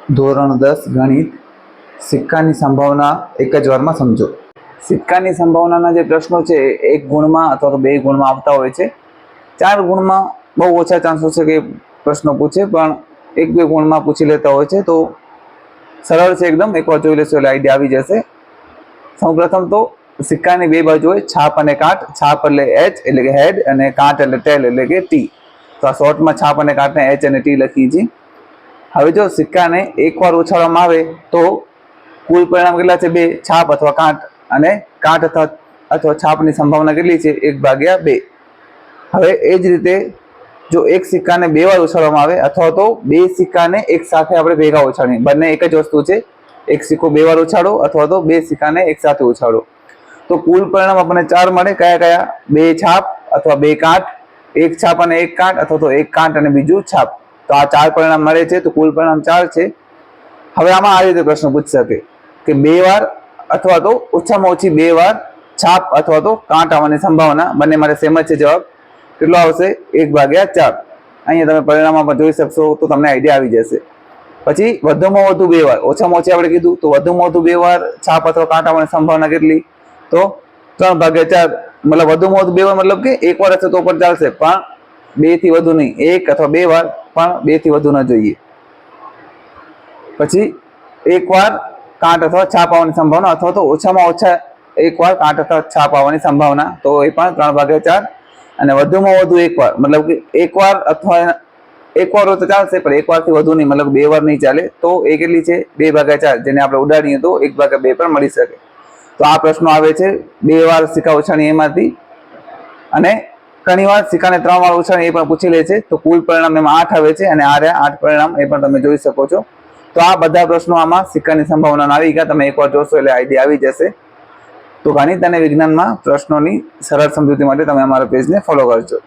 ધોરણ 10 ગણિત સિક્કાની સંભાવના એક જ વારમાં સમજો। સિક્કાની સંભાવનાના જે પ્રશ્નો છે એક ગુણમાં અથવા તો બે ગુણમાં આવતા હોય છે। 4 ગુણમાં બહુ ઓછા ચાન્સ છે કે પ્રશ્નો પૂછે, પણ એક બે ગુણમાં પૂછી લેતા હોય છે। તો સરળ છે એકદમ, એકવાર જોઈ લેશો એટલે આઈડિયા આવી જશે। સૌપ્રથમ તો સિક્કાની બે બાજુ હોય, છાપ અને કાટ। છાપ એટલે એચ એટલે કે હેડ અને કાટ એટલે ટેલ એટલે કે ટી। તો આ શોર્ટમાં છાપ અને કાટને એચ અને ટી લખી છીએ। હવે જો સિક્કાને એકવાર ઉછાળવામાં આવે તો કુલ પરિણામ કેટલા છે? 2। છાપ અથવા કાટ, અને કાટ અથવા છાપની સંભાવના કેટલી છે? 1/2। હવે એ જ રીતે જો એક સિક્કાને બે વાર ઉછાળવામાં આવે અથવા તો બે સિક્કાને એક સાથે આપણે ભેગા ઉછાળીએ, બંને એક જ વસ્તુ છે। એક સિક્કો બે વાર ઉછાળો અથવા તો બે સિક્કાને એક સાથે ઉછાળો, તો કુલ પરિણામ આપણને 4 મળે। કયા કયા? 2 છાપ અથવા 2 કાટ, 1 છાપ અને 1 કાટ, અથવા તો 1 કાટ અને બીજું છાપ। તો આ 4 પરિણામ મળે છે, તો કુલ પરિણામ 4 છે। હવે આમાં આ રીતે પ્રશ્ન પૂછી શકે કે 2 વાર અથવા તો ઓછામાં ઓછી 2 વાર છાપ અથવા તો કાટ આવવાની સંભાવના, બંને માટે સેમ જ છે જવાબ। કેટલો આવશે? 1/4। અહીંયા તમે પરિણામમાં પણ જોઈ શકશો, તો તમને આઈડિયા આવી જશે। પછી વધુમાં વધુ 2 વાર, ઓછામાં ઓછી આપણે કીધું તો વધુમાં વધુ 2 વાર છાપ અથવા કાટ આવવાની સંભાવના કેટલી? તો 3/4। મતલબ વધુમાં વધુ 2 વાર, મતલબ કે એક વાર હશે તો પણ ચાલશે, પણ 2 થી વધુ નહીં। 1 અથવા 2 વાર, પણ 2 થી વધુ ન જોઈએ। પછી એક વાર કાટ અથવા છાપ આવવાની સંભાવના, અથવા તો ઓછામાં ઓછા એક વાર કાટ અથવા છાપ આવવાની સંભાવના, તો એ પણ 3/4। અને વધુમાં વધુ એક વાર, મતલબ કે એક વાર અથવા એક વાર તો ચાલશે, પણ એક વારથી વધુ નહીં, મતલબ 2 વાર નહીં ચાલે। તો એ કેટલી છે? 2/4, જેને આપણે ઉડાડીએ તો 1/2 પણ મળી શકે। તો આ પ્રશ્નો આવે છે 2 વાર સિક્કા ઉછાળીએ એમાંથી, અને ઘણી વાર સિક્કાને 3 વાર ઉછાળીએ એ પણ પૂછી લે છે। તો કુલ પરિણામ એમાં 8 આવે છે, અને આ રહ્યા 8 પરિણામ, એ પણ તમે જોઈ શકો છો। તો આ બધા પ્રશ્નો આમાં સિક્કાની સંભાવના આવી ગયા, તમે એકવાર જોશો એટલે આઈડિયા આવી જશે। તો ગણિત અને વિજ્ઞાનમાં પ્રશ્નોની સરળ સમજૂતી માટે તમે અમારા પેજને ફોલો કરજો।